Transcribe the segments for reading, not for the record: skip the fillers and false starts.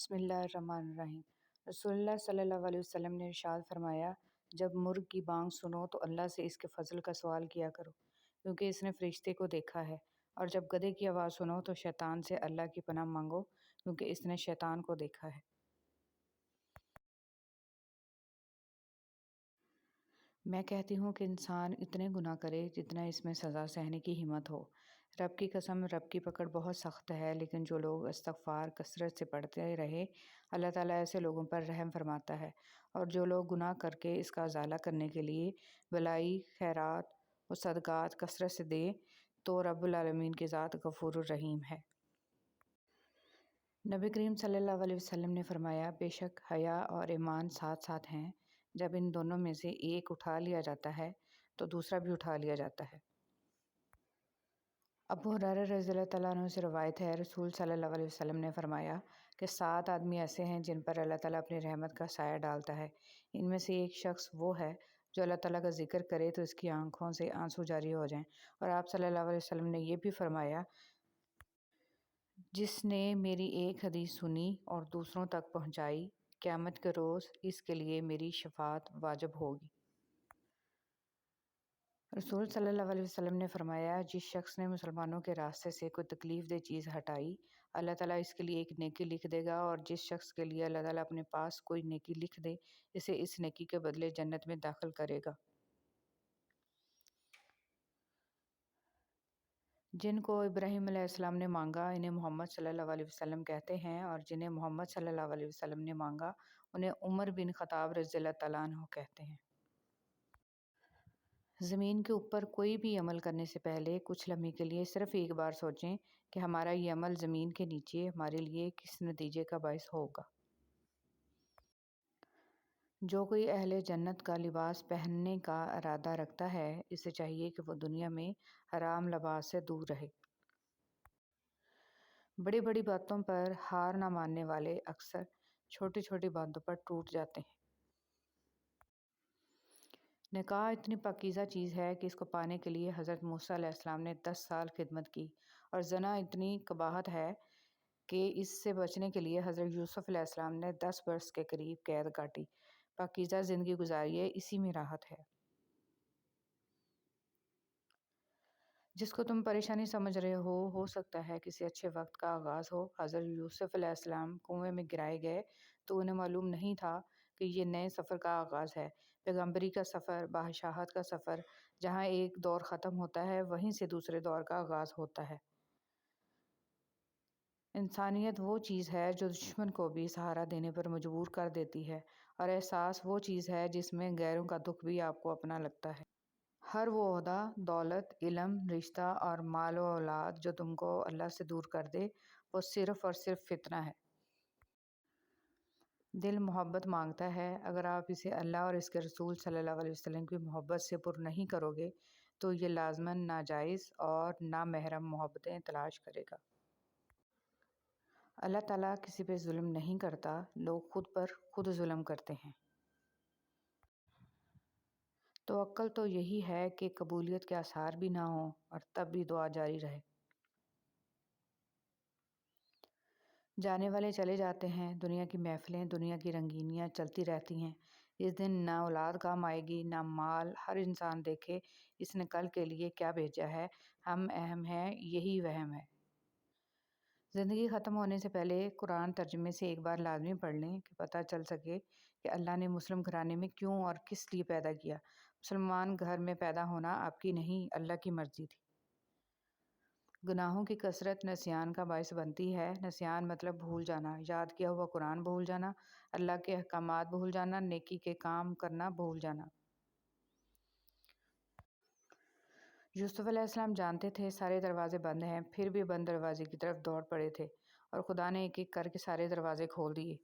بسم اللہ الرحمن الرحیم۔ رسول اللہ صلی اللہ علیہ وسلم نے ارشاد فرمایا، جب مرغ کی بانگ سنو تو اللہ سے اس کے فضل کا سوال کیا کرو کیونکہ اس نے فرشتے کو دیکھا ہے، اور جب گدھے کی آواز سنو تو شیطان سے اللہ کی پناہ مانگو کیونکہ اس نے شیطان کو دیکھا ہے۔ میں کہتی ہوں کہ انسان اتنے گناہ کرے جتنا اس میں سزا سہنے کی ہمت ہو۔ رب کی قسم، رب کی پکڑ بہت سخت ہے، لیکن جو لوگ استغفار کثرت سے پڑھتے رہے، اللہ تعالیٰ ایسے لوگوں پر رحم فرماتا ہے، اور جو لوگ گناہ کر کے اس کا ازالہ کرنے کے لیے بلائی خیرات و صدقات کثرت سے دیں تو رب العالمین کی ذات غفور الرحیم ہے۔ نبی کریم صلی اللہ علیہ وسلم نے فرمایا، بے شک حیا اور ایمان ساتھ ساتھ ہیں، جب ان دونوں میں سے ایک اٹھا لیا جاتا ہے تو دوسرا بھی اٹھا لیا جاتا ہے۔ ابو ہریرہ رضی اللہ تعالیٰ عنہ سے روایت ہے، رسول صلی اللہ علیہ وسلم نے فرمایا کہ 7 آدمی ایسے ہیں جن پر اللہ تعالیٰ اپنی رحمت کا سایہ ڈالتا ہے۔ ان میں سے ایک شخص وہ ہے جو اللہ تعالیٰ کا ذکر کرے تو اس کی آنکھوں سے آنسو جاری ہو جائیں، اور آپ صلی اللہ علیہ وسلم نے یہ بھی فرمایا، جس نے میری ایک حدیث سنی اور دوسروں تک پہنچائی، قیامت کے روز اس کے لیے میری شفاعت واجب ہوگی۔ رسول صلی اللہ علیہ وسلم نے فرمایا، جس شخص نے مسلمانوں کے راستے سے کوئی تکلیف دہ چیز ہٹائی، اللہ تعالیٰ اس کے لیے ایک نیکی لکھ دے گا، اور جس شخص کے لیے اللہ تعالیٰ اپنے پاس کوئی نیکی لکھ دے، اسے اس نیکی کے بدلے جنت میں داخل کرے گا۔ جن کو ابراہیم علیہ السلام نے مانگا انہیں محمد صلی اللہ علیہ وسلم کہتے ہیں، اور جنہیں محمد صلی اللہ علیہ وسلم نے مانگا انہیں عمر بن خطاب رضی اللہ تعالیٰ عنہ کہتے ہیں۔ زمین کے اوپر کوئی بھی عمل کرنے سے پہلے کچھ لمحے کے لیے صرف ایک بار سوچیں کہ ہمارا یہ عمل زمین کے نیچے ہمارے لیے کس نتیجے کا باعث ہوگا۔ جو کوئی اہل جنت کا لباس پہننے کا ارادہ رکھتا ہے، اسے چاہیے کہ وہ دنیا میں حرام لباس سے دور رہے۔ بڑی بڑی باتوں پر ہار نہ ماننے والے اکثر چھوٹی چھوٹی باتوں پر ٹوٹ جاتے ہیں۔ نکاح اتنی پاکیزہ چیز ہے کہ اس کو پانے کے لیے حضرت موسیٰ علیہ السلام نے 10 سال خدمت کی، اور زنا اتنی قباحت ہے کہ اس سے بچنے کے لیے حضرت یوسف علیہ السلام نے 10 برس کے قریب قید کاٹی۔ پاکیزہ زندگی گزاریے، اسی میں راحت ہے۔ جس کو تم پریشانی سمجھ رہے ہو سکتا ہے کسی اچھے وقت کا آغاز ہو۔ حضرت یوسف علیہ السلام کنویں میں گرائے گئے تو انہیں معلوم نہیں تھا کہ یہ نئے سفر کا آغاز ہے، پیغمبری کا سفر، بادشاہت کا سفر۔ جہاں ایک دور ختم ہوتا ہے وہیں سے دوسرے دور کا آغاز ہوتا ہے۔ انسانیت وہ چیز ہے جو دشمن کو بھی سہارا دینے پر مجبور کر دیتی ہے، اور احساس وہ چیز ہے جس میں غیروں کا دکھ بھی آپ کو اپنا لگتا ہے۔ ہر وہ عہدہ، دولت، علم، رشتہ اور مال و اولاد جو تم کو اللہ سے دور کر دے، وہ صرف اور صرف فتنہ ہے۔ دل محبت مانگتا ہے، اگر آپ اسے اللہ اور اس کے رسول صلی اللہ علیہ وسلم کی محبت سے پر نہیں کرو گے تو یہ لازماً ناجائز اور نامحرم محبتیں تلاش کرے گا۔ اللہ تعالیٰ کسی پہ ظلم نہیں کرتا، لوگ خود پر خود ظلم کرتے ہیں۔ توکل تو یہی ہے کہ قبولیت کے آثار بھی نہ ہوں اور تب بھی دعا جاری رہے۔ جانے والے چلے جاتے ہیں، دنیا کی محفلیں، دنیا کی رنگینیاں چلتی رہتی ہیں۔ اس دن نہ اولاد کام آئے گی، نہ مال۔ ہر انسان دیکھے اس نے کل کے لیے کیا بھیجا ہے۔ ہم اہم ہیں، یہی وہم ہے۔ زندگی ختم ہونے سے پہلے قرآن ترجمے سے ایک بار لازمی پڑھ لیں کہ پتہ چل سکے کہ اللہ نے مسلم گھرانے میں کیوں اور کس لیے پیدا کیا۔ مسلمان گھر میں پیدا ہونا آپ کی نہیں، اللہ کی مرضی تھی۔ گناہوں کی کثرت نسیان کا باعث بنتی ہے۔ نسیان مطلب بھول جانا، یاد کیا ہوا قرآن بھول جانا، اللہ کے احکامات بھول جانا، نیکی کے کام کرنا بھول جانا۔ یوسف علیہ السلام جانتے تھے سارے دروازے بند ہیں، پھر بھی بند دروازے کی طرف دوڑ پڑے تھے، اور خدا نے ایک ایک کر کے سارے دروازے کھول دیے۔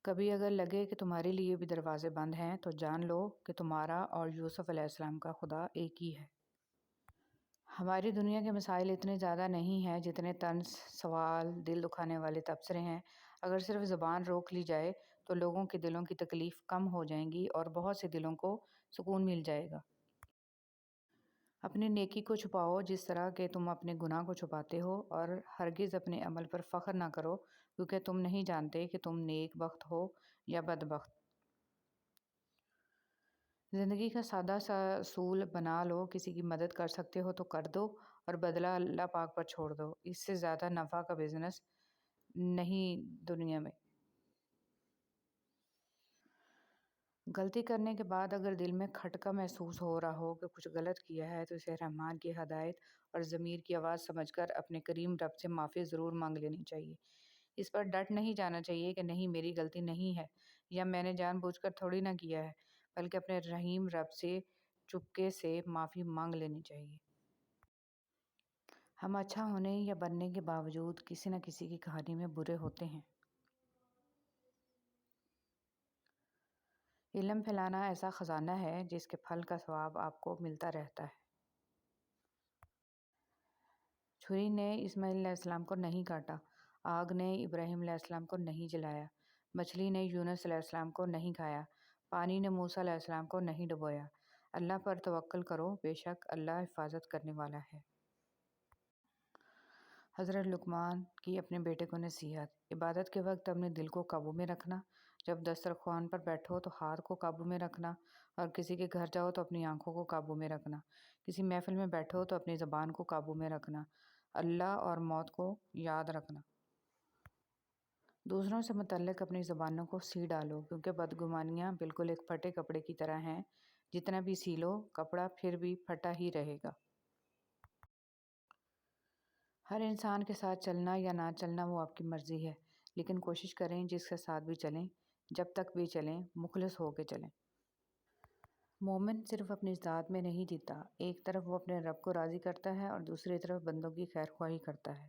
کبھی اگر لگے کہ تمہارے لیے بھی دروازے بند ہیں تو جان لو کہ تمہارا اور یوسف علیہ السلام کا خدا ایک ہی ہے۔ ہماری دنیا کے مسائل اتنے زیادہ نہیں ہیں جتنے طنز، سوال، دل دکھانے والے تبصرے ہیں۔ اگر صرف زبان روک لی جائے تو لوگوں کے دلوں کی تکلیف کم ہو جائیں گی اور بہت سے دلوں کو سکون مل جائے گا۔ اپنی نیکی کو چھپاؤ جس طرح کہ تم اپنے گناہ کو چھپاتے ہو، اور ہرگز اپنے عمل پر فخر نہ کرو کیونکہ تم نہیں جانتے کہ تم نیک بخت ہو یا بدبخت۔ زندگی کا سادہ سا اصول بنا لو، کسی کی مدد کر سکتے ہو تو کر دو اور بدلہ اللہ پاک پر چھوڑ دو۔ اس سے زیادہ نفع کا بزنس نہیں دنیا میں۔ غلطی کرنے کے بعد اگر دل میں کھٹکا محسوس ہو رہا ہو کہ کچھ غلط کیا ہے تو اسے رحمان کی ہدایت اور ضمیر کی آواز سمجھ کر اپنے کریم رب سے معافی ضرور مانگ لینی چاہیے۔ اس پر ڈٹ نہیں جانا چاہیے کہ نہیں میری غلطی نہیں ہے یا میں نے جان بوجھ کر تھوڑی نہ کیا ہے، بلکہ اپنے رحیم رب سے چپکے سے معافی مانگ لینی چاہیے۔ ہم اچھا ہونے یا بننے کے باوجود کسی نہ کسی کی کہانی میں برے ہوتے ہیں۔ علم پھیلانا ایسا خزانہ ہے جس کے پھل کا ثواب آپ کو ملتا رہتا ہے۔ چھری نے اسماعیل علیہ السلام کو نہیں کاٹا، آگ نے ابراہیم علیہ السلام کو نہیں جلایا، مچھلی نے یونس علیہ السلام کو نہیں کھایا، پانی نے موسیٰ علیہ السلام کو نہیں ڈبویا۔ اللہ پر توکل کرو، بے شک اللہ حفاظت کرنے والا ہے۔ حضرت لقمان کی اپنے بیٹے کو نصیحت: عبادت کے وقت اپنے دل کو قابو میں رکھنا، جب دسترخوان پر بیٹھو تو ہاتھ کو قابو میں رکھنا، اور کسی کے گھر جاؤ تو اپنی آنکھوں کو قابو میں رکھنا، کسی محفل میں بیٹھو تو اپنی زبان کو قابو میں رکھنا، اللہ اور موت کو یاد رکھنا۔ دوسروں سے متعلق اپنی زبانوں کو سی ڈالو، کیونکہ بدگمانیاں بالکل ایک پھٹے کپڑے کی طرح ہیں، جتنا بھی سی لو کپڑا پھر بھی پھٹا ہی رہے گا۔ ہر انسان کے ساتھ چلنا یا نہ چلنا وہ آپ کی مرضی ہے، لیکن کوشش کریں جس کے ساتھ بھی چلیں، جب تک بھی چلیں، مخلص ہو کے چلیں۔ مومن صرف اپنی ذات میں نہیں جیتا، ایک طرف وہ اپنے رب کو راضی کرتا ہے اور دوسری طرف بندوں کی خیر خواہی کرتا ہے۔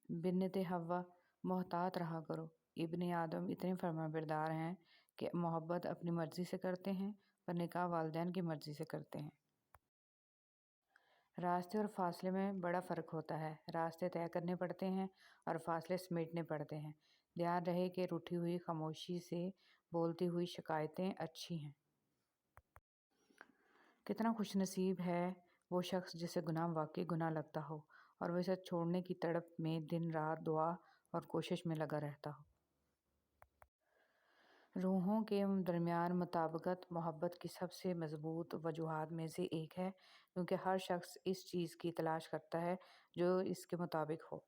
بنت حوا: محتاط رہا کرو، ابن آدم اتنے فرمانبردار ہیں کہ محبت اپنی مرضی سے کرتے ہیں اور نکاح والدین کی مرضی سے کرتے ہیں۔ راستے اور فاصلے میں بڑا فرق ہوتا ہے، راستے طے کرنے پڑتے ہیں اور فاصلے سمیٹنے پڑتے ہیں۔ دھیان رہے کہ روٹھی ہوئی خاموشی سے بولتی ہوئی شکایتیں اچھی ہیں۔ کتنا خوش نصیب ہے وہ شخص جسے گناہ واقعی گناہ لگتا ہو اور وہ اسے چھوڑنے کی تڑپ میں دن رات دعا اور کوشش میں لگا رہتا ہو۔ روحوں کے درمیان مطابقت محبت کی سب سے مضبوط وجوہات میں سے ایک ہے، کیونکہ ہر شخص اس چیز کی تلاش کرتا ہے جو اس کے مطابق ہو۔